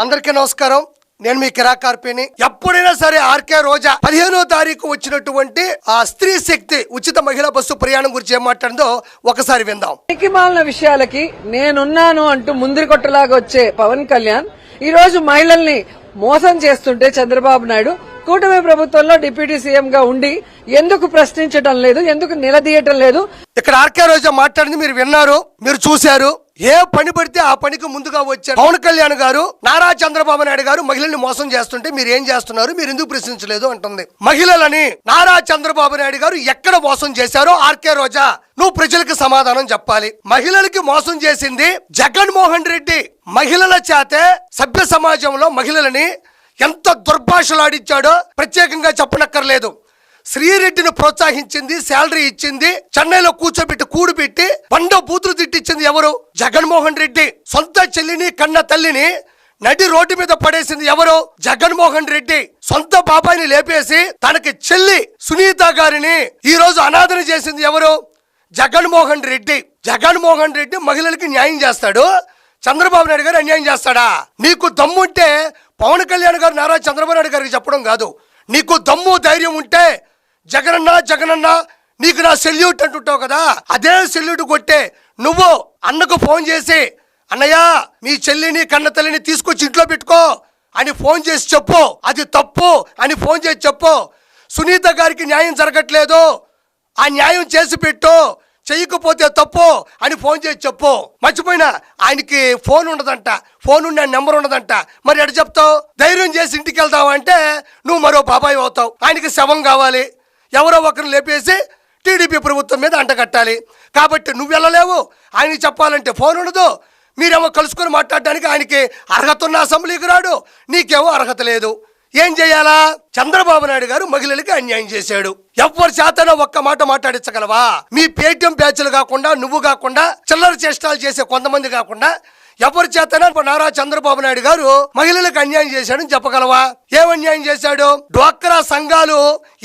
అందరికీ నమస్కారం. నేను మీ కిరా కార్పేని. ఎప్పుడైనా సరే ఆర్కే రోజా 15వ తారీఖు వచ్చినటువంటి ఆ స్త్రీ శక్తి ఉచిత మహిళా బస్సు ప్రయాణం గురించి ఏం మాట్లాడిందో ఒకసారి విందాం. మాలిన విషయాలకి నేనున్నాను అంటూ ముందరి కొట్టలాగా వచ్చే పవన్ కళ్యాణ్ ఈ రోజు మహిళల్ని మోసం చేస్తుంటే చంద్రబాబు నాయుడు కూటమి ప్రభుత్వంలో డిప్యూటీ సీఎం గా ఉండి ఎందుకు ప్రశ్నించడం లేదు, ఎందుకు నిలదీయటం లేదు? ఇక్కడ ఆర్కే రోజా మాట్లాడింది మీరు విన్నారు, మీరు చూశారు. ఏ పని పడితే ఆ పనికి ముందుగా వచ్చారు పవన్ కళ్యాణ్ గారు. నారా చంద్రబాబు నాయుడు గారు మహిళల్ని మోసం చేస్తుంటే మీరు ఏం చేస్తున్నారు, మీరు ఎందుకు ప్రశ్నించలేదు అంటుంది. మహిళలని నారా చంద్రబాబు నాయుడు గారు ఎక్కడ మోసం చేశారో ఆర్కే రోజా నువ్వు ప్రజలకు సమాధానం చెప్పాలి. మహిళలకి మోసం చేసింది జగన్మోహన్ రెడ్డి. మహిళల చేతే సభ్య సమాజంలో మహిళలని ఎంత దుర్భాషలాడిచ్చాడో ప్రత్యేకంగా చెప్పనక్కర్లేదు. శ్రీరెడ్డిని ప్రోత్సహించింది, శాలరీ ఇచ్చింది, చెన్నైలో కూర్చోబెట్టి కూడుపెట్టి బండ బూతులు తిట్టించింది ఎవరు? జగన్మోహన్ రెడ్డి. సొంత చెల్లిని కన్న తల్లిని నడి రోడ్డు మీద పడేసింది ఎవరు? జగన్మోహన్ రెడ్డి. సొంత బాబాయిని లేపేసి తనకి చెల్లి సునీత గారిని ఈ రోజు అనాథన చేసింది ఎవరు? జగన్మోహన్ రెడ్డి. జగన్మోహన్ రెడ్డి మహిళలకి న్యాయం చేస్తాడు, చంద్రబాబు నాయుడు గారు అన్యాయం చేస్తాడా? నీకు దమ్ముంటే పవన్ కళ్యాణ్ గారు నారా చంద్రబాబు నాయుడు గారికి చెప్పడం కాదు, నీకు దమ్ము ధైర్యం ఉంటే జగనన్న జగనన్న నీకు నా సెల్యూట్ అంటుంటావు కదా, అదే సెల్యూట్ కొట్టే నువ్వు అన్నకు ఫోన్ చేసి అన్నయ్య మీ చెల్లిని కన్న తల్లిని తీసుకొచ్చి ఇంట్లో పెట్టుకో అని ఫోన్ చేసి చెప్పు, అది తప్పు అని ఫోన్ చేసి చెప్పు. సునీత గారికి న్యాయం జరగట్లేదు, ఆ న్యాయం చేసి పెట్టు, చెయ్యకపోతే తప్పు అని ఫోన్ చేసి చెప్పు. మర్చిపోయినా ఆయనకి ఫోన్ ఉండదంట, ఫోన్ ఉండే నెంబర్ ఉండదంట. మరి ఎటు చెప్తావు? ధైర్యం చేసి ఇంటికి వెళ్తావు అంటే నువ్వు మరో బాబాయ్ అవుతావు. ఆయనకి శవం కావాలి, ఎవరో ఒకరిని లేపేసి టీడీపీ ప్రభుత్వం మీద అంటగట్టాలి. కాబట్టి నువ్వు వెళ్ళలేవు, ఆయనకి చెప్పాలంటే ఫోన్ ఉండదు. మీరేమో కలుసుకొని మాట్లాడడానికి ఆయనకి అర్హత ఉన్న అసెంబ్లీకి రాడు, నీకేమో అర్హత లేదు. ఏం చేయాలా? చంద్రబాబు నాయుడు గారు మహిళలకి అన్యాయం చేశాడు. ఎవరి చేతనో ఒక్క మాట మాట్లాడించగలవా? మీ పేటీఎం బ్యాచ్లు కాకుండా, నువ్వు కాకుండా, చిల్లర చేష్టాలు చేసే కొంతమంది కాకుండా ఎవరి చేతనా నారా చంద్రబాబు నాయుడు గారు మహిళలకు అన్యాయం చేశాడని చెప్పగలవా? ఏం అన్యాయం చేశాడు? డ్వాక్రా సంఘాలు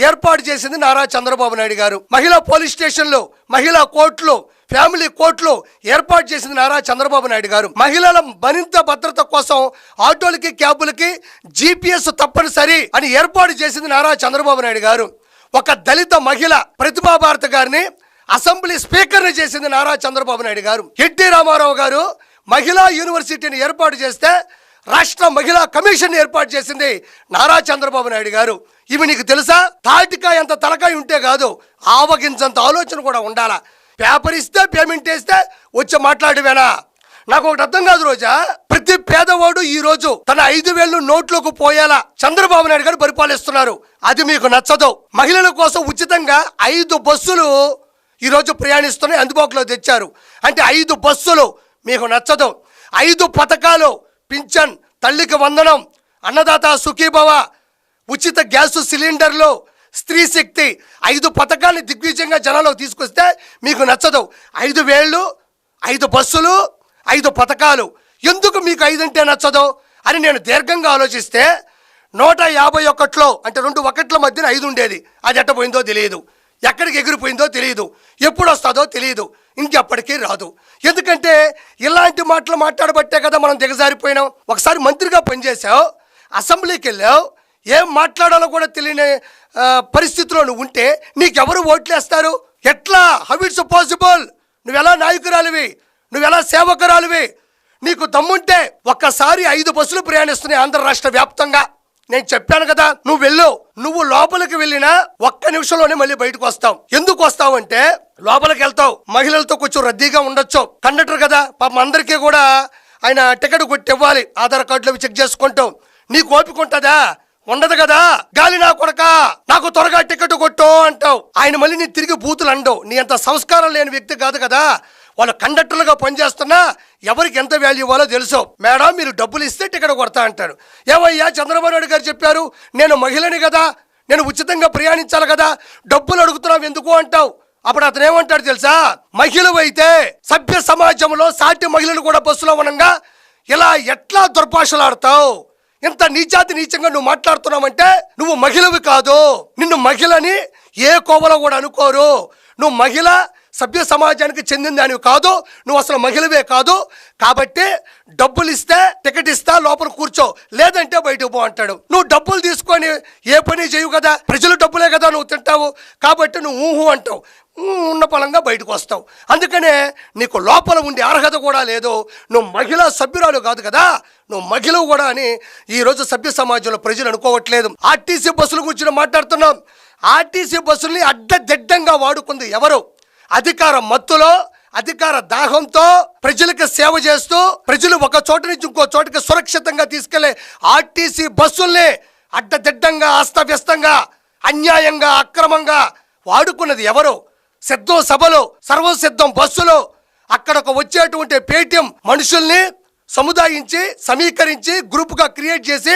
ఏర్పాటు చేసింది నారా చంద్రబాబు నాయుడు గారు. మహిళా పోలీస్ స్టేషన్లు, మహిళా కోర్టులు, ఫ్యామిలీ కోర్టులు ఏర్పాటు చేసింది నారా చంద్రబాబు నాయుడు గారు. మహిళల మరింత భద్రత కోసం ఆటోలకి, క్యాబులకి GPS తప్పనిసరి అని ఏర్పాటు చేసింది నారా చంద్రబాబు నాయుడు గారు. ఒక దళిత మహిళ ప్రతిభా భారతి గారిని అసెంబ్లీ స్పీకర్ని చేసింది నారా చంద్రబాబు నాయుడు గారు. ఎన్టీ రామారావు గారు మహిళా యూనివర్సిటీని ఏర్పాటు చేస్తే రాష్ట్ర మహిళా కమిషన్ ఏర్పాటు చేసింది నారా చంద్రబాబు నాయుడు గారు. ఇవి నీకు తెలుసా? తాటికాయ అంత తలకాయ ఉంటే కాదు, ఆవగించంత ఆలోచన కూడా ఉండాలా. పేపర్ ఇస్తే పేమెంట్ వేస్తే వచ్చి మాట్లాడేవేనా? నాకు ఒకటి అర్థం కాదు రోజా. ప్రతి పేదవాడు ఈ రోజు తన 5,000 నోట్లోకి పోయేలా చంద్రబాబు నాయుడు గారు పరిపాలిస్తున్నారు. అది మీకు నచ్చదు. మహిళల కోసం ఉచితంగా 5 బస్సులు ఈ రోజు ప్రయాణిస్తున్నాయి, అందుబాటులో తెచ్చారు. అంటే 5 బస్సులు మీకు నచ్చదు. 5 పథకాలు, పింఛన్, తల్లికి వందనం, అన్నదాత సుఖీభవ, ఉచిత గ్యాస్ సిలిండర్లు, స్త్రీ శక్తి, 5 పథకాన్ని దిగ్విజయంగా జనాలకు తీసుకొస్తే మీకు నచ్చదు. 5,000, 5 బస్సులు, 5 పథకాలు, ఎందుకు మీకు 5 అంటే నచ్చదు అని నేను దీర్ఘంగా ఆలోచిస్తే 151లో అంటే 2 ఒకట్ల మధ్యన 5 ఉండేది. అది ఎట్టపోయిందో తెలియదు, ఎక్కడికి ఎగిరిపోయిందో తెలియదు, ఎప్పుడు వస్తుందో తెలియదు, ఇంకెప్పటికీ రాదు. ఎందుకంటే ఇలాంటి మాటలు మాట్లాడబట్టే కదా మనం దిగజారిపోయినాం. ఒకసారి మంత్రిగా పనిచేసావు, అసెంబ్లీకి వెళ్ళావు, ఏం మాట్లాడాలో కూడా తెలియని పరిస్థితిలో నువ్వు ఉంటే నీకెవరు ఓట్లేస్తారు? ఎట్లా? How it's possible? నువ్వెలా నాయకురాలివి, నువ్వెలా సేవకురాలివి? నీకు దమ్ముంటే ఒక్కసారి 5 బస్సులు ప్రయాణిస్తున్నాయి ఆంధ్ర రాష్ట్ర వ్యాప్తంగా. నేను చెప్పాను కదా, నువ్వు వెళ్ళు. నువ్వు లోపలికి వెళ్ళినా ఒక్క నిమిషంలోనే మళ్ళీ బయటకు వస్తావు. ఎందుకు వస్తావు అంటే లోపలికి వెళ్తావు, మహిళలతో కొంచెం రద్దీగా ఉండొచ్చు. కండక్టర్ కదా పాపం, అందరికీ కూడా ఆయన టికెట్ కొట్టి ఇవ్వాలి, ఆధార్ కార్డులు చెక్ చేసుకుంటాం. నీకు ఓపిక ఉంటుందా? ఉండదు కదా. గాలి నా కొడక, నాకు త్వరగా టికెట్ కొట్టు అంటావు. ఆయన మళ్ళీ నీ తిరిగి బూతులు అండవు. నీ అంత సంస్కారం లేని వ్యక్తి కాదు కదా. వాళ్ళు కండక్టర్లుగా పనిచేస్తున్నా ఎవరికి ఎంత వాల్యూ ఇవ్వాలో తెలుసు. మేడం మీరు డబ్బులు ఇస్తే టికెట్ కొడతా అంటారు. ఏమయ్యా చంద్రబాబు నాయుడు గారు చెప్పారు, నేను మహిళని కదా, నేను ఉచితంగా ప్రయాణించాలి కదా, డబ్బులు అడుగుతున్నావు ఎందుకు అంటావు. అప్పుడు అతను ఏమంటాడు తెలుసా? మహిళవైతే సభ్య సమాజంలో సాటి మహిళలు కూడా బస్సులో ఉండగా ఇలా ఎట్లా దుర్భాషలాడతావు? ఇంత నీచాతి నీచంగా నువ్వు మాట్లాడుతున్నావంటే నువ్వు మహిళవి కాదు. నిన్ను మహిళని ఏ కోవలో కూడా అనుకోరు. నువ్వు మహిళ సభ్య సమాజానికి చెందిన దానివి కాదు, నువ్వు అసలు మహిళవే కాదు. కాబట్టి డబ్బులు ఇస్తే టికెట్ ఇస్తా లోపల కూర్చో, లేదంటే బయటకు పో అంటాడు. నువ్వు డబ్బులు తీసుకొని ఏ పని చేయవు కదా, ప్రజలు డబ్బులే కదా నువ్వు తింటావు. కాబట్టి నువ్వు ఊహు అంటావు, ఉన్న పలంగా బయటకు వస్తావు. అందుకనే నీకు లోపల ఉండే అర్హత కూడా లేదు, నువ్వు మహిళా సభ్యురాలు కాదు కదా, నువ్వు మహిళవు కూడా అని ఈరోజు సభ్య సమాజంలో ప్రజలు అనుకోవట్లేదు. ఆర్టీసీ బస్సుల గురించి మాట్లాడుతున్నాం. ఆర్టీసీ బస్సుల్ని అడ్డదిడ్డంగా వాడుకుంది ఎవరు? అధికార మత్తులో, అధికార దాహంతో ప్రజలకు సేవ చేస్తూ ప్రజలు ఒక చోట నుంచి ఇంకో చోటకి సురక్షితంగా తీసుకెళ్లే ఆర్టీసీ బస్సుల్ని అడ్డదిడ్డంగా, అస్తవ్యస్తంగా, అన్యాయంగా, అక్రమంగా వాడుకున్నది ఎవరు? సిద్ధం సభలు, సర్వం సిద్ధం బస్సులు, అక్కడకు వచ్చేటువంటి పేటీఎం మనుషుల్ని సముదాయించి సమీకరించి గ్రూపుగా క్రియేట్ చేసి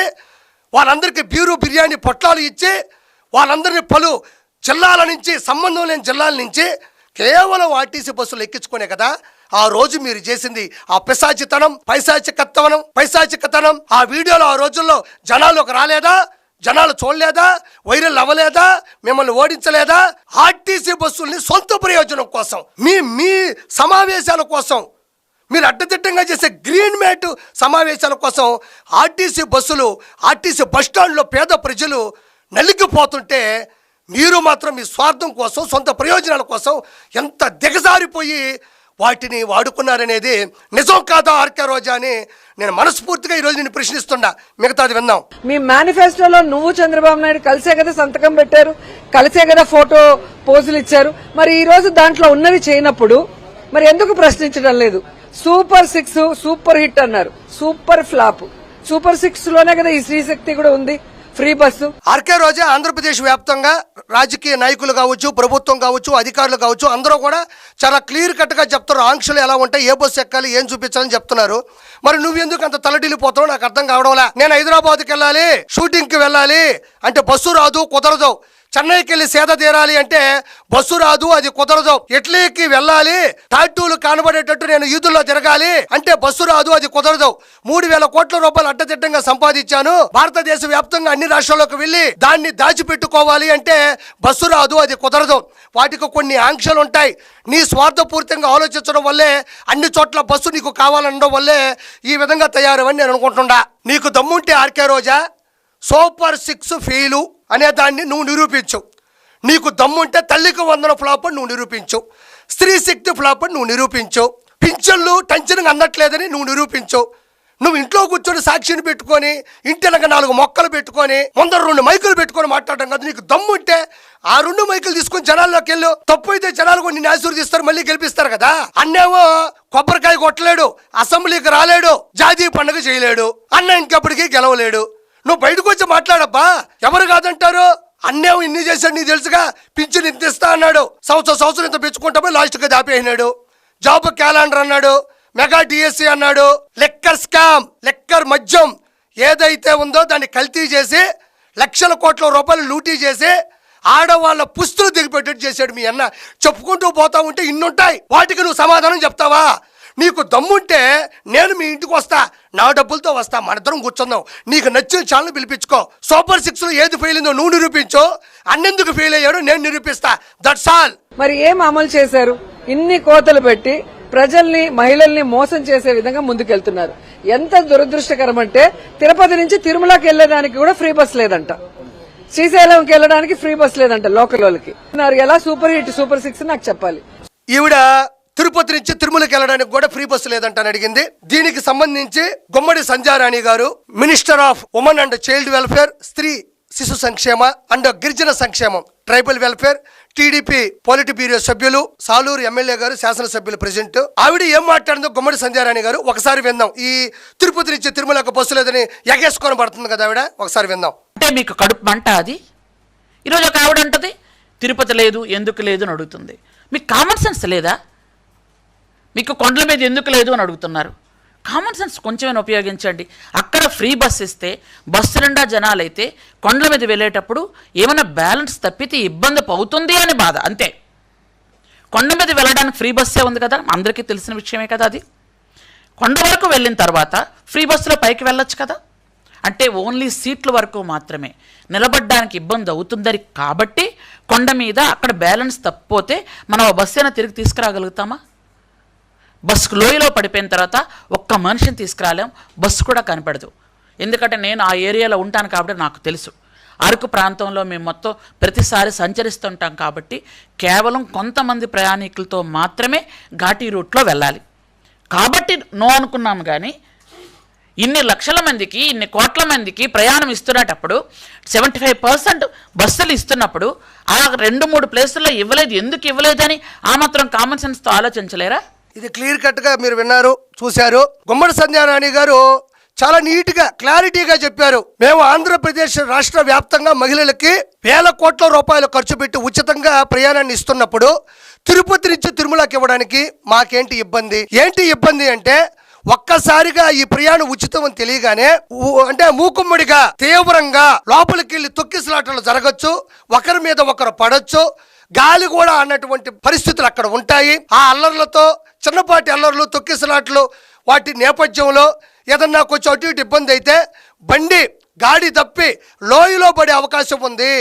వాళ్ళందరికీ బిర్యానీ పొట్లాలు ఇచ్చి వాళ్ళందరినీ పలు జిల్లాల నుంచి, సంబంధం లేని జిల్లాల నుంచి కేవలం ఆర్టీసీ బస్సులు ఎక్కించుకునే కదా ఆ రోజు మీరు చేసింది. ఆ పైశాచికతనం ఆ వీడియోలో ఆ రోజుల్లో జనాలకు రాలేదా? జనాలు చూడలేదా? వైరల్ అవ్వలేదా? మిమ్మల్ని ఓడించలేదా? ఆర్టీసీ బస్సుల్ని సొంత ప్రయోజనం కోసం, మీ సమావేశాల కోసం, మీరు అడ్డదిడ్డంగా చేసే గ్రీన్ మ్యాట్ సమావేశాల కోసం ఆర్టీసీ బస్సులు, ఆర్టీసీ బస్టాండ్లో పేద ప్రజలు నలిగిపోతుంటే మీరు మాత్రం మీ స్వార్థం కోసం, సొంత ప్రయోజనాల కోసం ఎంత దిగజారిపోయి వాటిని వాడుకున్నారనేది నిజం కాదా ఆర్కే రోజా అని నేను మనస్ఫూర్తిగా ఈరోజు నేను ప్రశ్నిస్తున్నా. మిగతాది విందాం. మీ మేనిఫెస్టోలో నువ్వు చంద్రబాబు నాయుడు కలిసే కదా సంతకం పెట్టారు, కలిసే కదా ఫోటో పోజులు ఇచ్చారు. మరి ఈ రోజు దాంట్లో ఉన్నది చేయనప్పుడు మరి ఎందుకు ప్రశ్నించడం లేదు? సూపర్ 6 సూపర్ హిట్ అన్నారు, సూపర్ ఫ్లాప్. సూపర్ 6 లోనే కదా ఈ శ్రీశక్తి కూడా ఉంది, ఫ్రీ బస్సు. ఆర్కే రోజా ఆంధ్రప్రదేశ్ వ్యాప్తంగా రాజకీయ నాయకులు కావచ్చు, ప్రభుత్వం కావచ్చు, అధికారులు కావచ్చు, అందరూ కూడా చాలా క్లియర్ కట్గా చెప్తారు ఆంక్షలు ఎలా ఉంటాయి, ఏ బస్సు ఎక్కాలి, ఏం చూపించాలని చెప్తున్నారు. మరి నువ్వెందుకు అంత తలడిల్లిపోతావు నాకు అర్థం కావడంలా. నేను హైదరాబాద్కి వెళ్ళాలి, షూటింగ్కి వెళ్ళాలి అంటే బస్సు రాదు, కుదరదు. చెన్నైకి వెళ్ళి సేద తీరాలి అంటే బస్సు రాదు, అది కుదరదు. ఇటలీకి వెళ్ళాలి, టాటూలు కనబడేటట్టు నేను ఈదుల్లో తిరగాలి అంటే బస్సు రాదు, అది కుదరదు. 3,000 కోట్ల రూపాయలు అడ్డదిడ్డంగా సంపాదించాను, భారతదేశ వ్యాప్తంగా అన్ని రాష్ట్రాల్లోకి వెళ్ళి దాన్ని దాచిపెట్టుకోవాలి అంటే బస్సు రాదు, అది కుదరదు. వాటికి కొన్ని ఆంక్షలు ఉంటాయి. నీ స్వార్థపూరితంగా ఆలోచించడం వల్లే అన్ని చోట్ల బస్సు నీకు కావాలనడం వల్లే ఈ విధంగా తయారవని నేను అనుకుంటున్నా. నీకు దమ్ముంటే ఆర్కే రోజా సూపర్ 6 ఫెయిలు అనే దాన్ని నువ్వు నిరూపించు. నీకు దమ్ముంటే తల్లికి వందన ఫ్లాప్ అని నువ్వు నిరూపించు, స్త్రీ శక్తి ఫ్లాప్ అని నువ్వు నిరూపించు, పింఛన్లు టెన్షన్గా అందట్లేదని నువ్వు నిరూపించు. నువ్వు ఇంట్లో కూర్చొని సాక్షిని పెట్టుకొని, ఇంటినక 4 మొక్కలు పెట్టుకొని, ముందర 2 మైకులు పెట్టుకొని మాట్లాడడం కాదు. నీకు దమ్ముంటే ఆ 2 మైకులు తీసుకొని జనాల్లోకి వెళ్ళు. తప్పు అయితే జనాలు కూడా నిన్ను ఆశీర్వదిస్తారు, మళ్ళీ గెలిపిస్తారు కదా. అన్నేమో కొబ్బరికాయ కొట్టలేడు, అసెంబ్లీకి రాలేడు, జాతీయ పండుగ చేయలేడు, అన్న ఇంకెప్పటికీ గెలవలేడు. నువ్వు బయటకు వచ్చి మాట్లాడబ్బా, ఎవరు కాదంటారు? అన్నేమో ఇన్ని చేశాడు నీకు తెలుసుగా, పింఛన్ ఇంత ఇస్తా అన్నాడు, సంవత్సరం ఇంత పెంచుకుంటామో లాస్ట్గా దాపేసినాడు. జాబ్ క్యాలెండర్ అన్నాడు, మెగా డిఎస్సి అన్నాడు, లెక్కర్ స్కామ్, లెక్కర్ మద్యం ఏదైతే ఉందో దాన్ని కల్తీ చేసి లక్షల కోట్ల రూపాయలు లూటీ చేసి ఆడవాళ్ళ పుస్తులు దిగిపెట్టేట్టు చేశాడు మీ అన్న. చెప్పుకుంటూ పోతా ఉంటే ఇన్నుంటాయి, వాటికి నువ్వు సమాధానం చెప్తావా? నీకు దమ్ముంటే నేను మీ ఇంటికి వస్తా, నా డబ్బులతో వస్తా, మనిద్దరం కూర్చుందాం, నీకు నచ్చిన ఛానల్ పిలిపించుకో. సూపర్ 6లో ఏది ఫెయిల్ అయిందో నువ్వు నిరూపించు, అన్నెందుకు ఫెయిల్ అయ్యాడో నేను నిరూపిస్తా. That's all. మరి ఏం అమలు చేశారు? ఇన్ని కోతలు పెట్టి ప్రజల్ని, మహిళల్ని మోసం చేసే విధంగా ముందుకెళ్తున్నారు. ఎంత దురదృష్టకరం అంటే తిరుపతి నుంచి తిరుమలకి వెళ్లేదానికి కూడా ఫ్రీ బస్ లేదంట, శ్రీశైలంకి వెళ్ళడానికి ఫ్రీ బస్ లేదంట లోకల్ వాళ్ళకి. ఎలా సూపర్ హిట్ సూపర్ 6 నాకు చెప్పాలి. ఈవిడ తిరుపతి నుంచి తిరుమలకి వెళ్ళడానికి కూడా ఫ్రీ బస్సు లేదంటని అడిగింది. దీనికి సంబంధించి గుమ్మడి సంధ్యారాణి గారు, minister of women and child welfare, స్త్రీ శిశు సంక్షేమ అండ్ గిరిజన సంక్షేమం, tribal welfare, TDP polit bureau సభ్యులు, సాలూరు ఎమ్మెల్యే గారు, శాసనసభ్యులు ప్రెసిడెంట్. ఆవిడ ఏం మాట్లాడిందో గుమ్మడి సంధ్యారాణి గారు ఒకసారి విందాం. ఈ తిరుపతి నుంచి తిరుమలకు బస్సు లేదని ఎగేసుకొని పడుతుంది కదా ఆవిడ, ఒకసారి విందాం. అంటే మీకు కడుపు మంట అది. ఈరోజు ఒక ఆవిడ అంటది తిరుపతి లేదు, ఎందుకు లేదు అని అడుగుతుంది. మీకు కామన్ సెన్స్ లేదా? మీకు కొండల మీద ఎందుకు లేదు అని అడుగుతున్నారు. కామన్ సెన్స్ కొంచెమైనా ఉపయోగించండి. అక్కడ ఫ్రీ బస్ ఇస్తే బస్సు నిండా జనాలైతే కొండల మీద వెళ్ళేటప్పుడు ఏమైనా బ్యాలెన్స్ తప్పితే ఇబ్బంది అవుతుంది అని బాధ, అంతే. కొండ మీద వెళ్ళడానికి ఫ్రీ బస్సే ఉంది కదా, అందరికీ తెలిసిన విషయమే కదా అది. కొండ వరకు వెళ్ళిన తర్వాత ఫ్రీ బస్సులో పైకి వెళ్ళొచ్చు కదా. అంటే ఓన్లీ సీట్ల వరకు మాత్రమే నిలబడడానికి ఇబ్బంది అవుతుందని కాబట్టి కొండ మీద అక్కడ బ్యాలెన్స్ తప్పిపోతే మనం ఆ బస్సు అయినా తిరిగి తీసుకురాగలుగుతామా? బస్సుకు లోయలో పడిపోయిన తర్వాత ఒక్క మనిషిని తీసుకురాలేం, బస్సు కూడా కనపడదు. ఎందుకంటే నేను ఆ ఏరియాలో ఉంటాను కాబట్టి నాకు తెలుసు. అరకు ప్రాంతంలో మేము మొత్తం ప్రతిసారి సంచరిస్తుంటాం కాబట్టి కేవలం కొంతమంది ప్రయాణికులతో మాత్రమే ఘాటీ రూట్లో వెళ్ళాలి కాబట్టి నో అనుకున్నాము. కానీ ఇన్ని లక్షల మందికి, ఇన్ని కోట్ల మందికి ప్రయాణం ఇస్తున్నప్పుడు 75% బస్సులు ఇస్తున్నప్పుడు ఆ 2-3 ప్లేసుల్లో ఇవ్వలేదు, ఎందుకు ఇవ్వలేదని ఆ మాత్రం కామన్ సెన్స్తో ఆలోచించలేరా? ఇది క్లియర్ కట్గా మీరు విన్నారు, చూశారు. గుమ్మడి సంధ్యారాణి గారు చాలా నీట్గా క్లారిటీగా చెప్పారు. మేము ఆంధ్రప్రదేశ్ రాష్ట్ర వ్యాప్తంగా మహిళలకి వేల కోట్ల రూపాయలు ఖర్చు పెట్టి ఉచితంగా ప్రయాణాన్ని ఇస్తున్నప్పుడు తిరుపతి నుంచి తిరుమలకి ఇవ్వడానికి మాకేంటి ఇబ్బంది? ఏంటి ఇబ్బంది అంటే ఒక్కసారిగా ఈ ప్రయాణం ఉచితం అని తెలియగానే అంటే మూకుమ్మడిగా తీవ్రంగా లోపలికి వెళ్ళి తొక్కిసలాటలు జరగచ్చు, ఒకరి మీద ఒకరు పడచ్చు, గాలి కూడా అన్నటువంటి పరిస్థితులు అక్కడ ఉంటాయి. ఆ అల్లర్లతో చిన్నపాటి అల్లర్లు, తొక్కిసలాట్లు వాటి నేపథ్యంలో ఏదన్నా కొంచెం అటు ఇటు ఇబ్బంది అయితే బండి గాడి తప్పి లోయలో పడే అవకాశం ఉంది.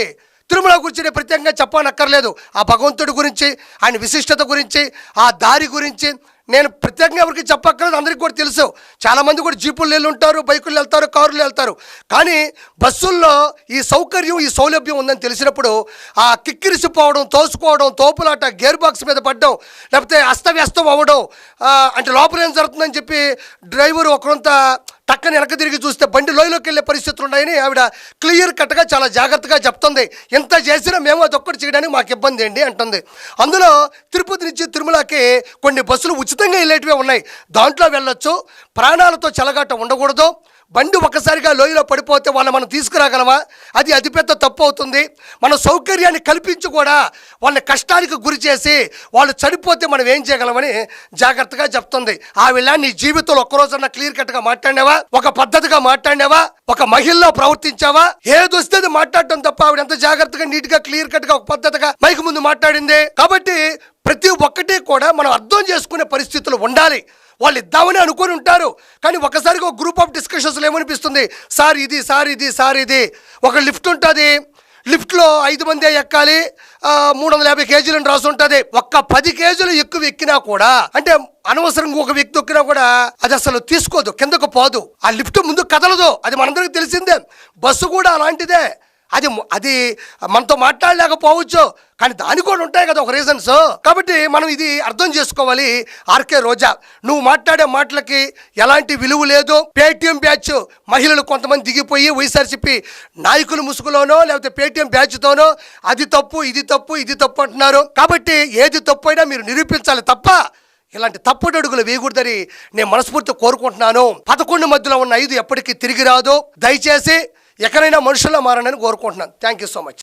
తిరుమల గురించి నేను ప్రత్యేకంగా చెప్పనక్కర్లేదు. ఆ భగవంతుడి గురించి, ఆయన విశిష్టత గురించి, ఆ దారి గురించి నేను ప్రత్యేకంగా ఎవరికి చెప్పక్కర్లేదు, అందరికీ కూడా తెలుసు. చాలామంది కూడా జీపులు వెళ్ళి ఉంటారు, బైకులు వెళ్తారు, కారులు వెళ్తారు. కానీ బస్సుల్లో ఈ సౌకర్యం, ఈ సౌలభ్యం ఉందని తెలిసినప్పుడు ఆ కిక్కిరిసిపోవడం, తోసుకోవడం, తోపులాట, గేర్ బాక్స్ మీద పడడం, లేకపోతే అస్తవ్యస్తం అవ్వడం, అంటే లోపల ఏం జరుగుతుందని చెప్పి డ్రైవరు ఒకరంతా టక్కని వెనక తిరిగి చూస్తే బండి లోయలోకి వెళ్ళే పరిస్థితులు ఉన్నాయని ఆవిడ క్లియర్ కట్గా చాలా జాగ్రత్తగా చెప్తుంది. ఎంత చేసినా మేము అదొక్కటి చేయడానికి మాకు ఇబ్బంది ఏంటి అంటుంది. అందులో తిరుపతి నుంచి తిరుమలకి కొన్ని బస్సులు ఉచితంగా వెళ్ళేటివే ఉన్నాయి, దాంట్లో వెళ్ళొచ్చు. ప్రాణాలతో చెలగాట ఉండకూడదు. బండి ఒకసారిగా లోయలో పడిపోతే వాళ్ళని మనం తీసుకురాగలమా? అది అతిపెద్ద తప్పు అవుతుంది. మన సౌకర్యాన్ని కల్పించి కూడా వాళ్ళని కష్టానికి గురి చేసి వాళ్ళు చనిపోతే మనం ఏం చేయగలమని జాగ్రత్తగా చెప్తుంది. ఆవిడ నీ జీవితంలో ఒక్కరోజన్నా క్లియర్ కట్గా మాట్లాడినావా? ఒక పద్ధతిగా మాట్లాడినావా? ఒక మహిళలో ప్రవర్తించావా? ఏదొస్తే అది మాట్లాడటం తప్ప ఆవిడ ఎంత జాగ్రత్తగా, నీట్గా, క్లియర్ కట్గా, ఒక పద్ధతిగా మైకు ముందు మాట్లాడింది. కాబట్టి ప్రతి ఒక్కటి కూడా మనం అర్థం చేసుకునే పరిస్థితులు ఉండాలి. వాళ్ళు ఇద్దామని అనుకొని ఉంటారు, కానీ ఒకసారిగా ఒక గ్రూప్ ఆఫ్ డిస్కషన్స్లో ఏమనిపిస్తుంది, సార్ ఇది, సార్ ఇది, సార్ ఇది. ఒక లిఫ్ట్ ఉంటుంది, లిఫ్ట్లో 5 మందే ఎక్కాలి, 350 కేజీలను రాసి ఉంటుంది. ఒక్క 10 కేజీలు ఎక్కువ ఎక్కినా కూడా, అంటే అనవసరంగా ఒక వ్యక్తి ఎక్కినా కూడా అది అసలు తీసుకోదు, కిందకు పోదు, ఆ లిఫ్ట్ ముందు కదలదు. అది మనందరికీ తెలిసిందే. బస్సు కూడా అలాంటిదే. అది మనతో మాట్లాడలేకపోవచ్చు, కానీ దానికి కూడా ఉంటాయి కదా ఒక రీజన్స్. కాబట్టి మనం ఇది అర్థం చేసుకోవాలి. ఆర్కే రోజా, నువ్వు మాట్లాడే మాటలకి ఎలాంటి విలువ లేదు. పేటీఎం బ్యాచ్ మహిళలు కొంతమంది దిగిపోయి వైఎస్ఆర్సీపీ నాయకుల ముసుగులోనో లేకపోతే పేటీఎం బ్యాచ్తోనో అది తప్పు, ఇది తప్పు, ఇది తప్పు అంటున్నారు. కాబట్టి ఏది తప్పు అయినా మీరు నిరూపించాలి తప్ప ఇలాంటి తప్పుడు అడుగులు వేయకూడదని నేను మనస్ఫూర్తిగా కోరుకుంటున్నాను. 11 మధ్యలో ఉన్న 5 ఎప్పటికీ తిరిగి రాదు. దయచేసి ఎక్కడైనా మనుషుల్లో మారనని కోరుకుంటున్నాను. Thank you so much.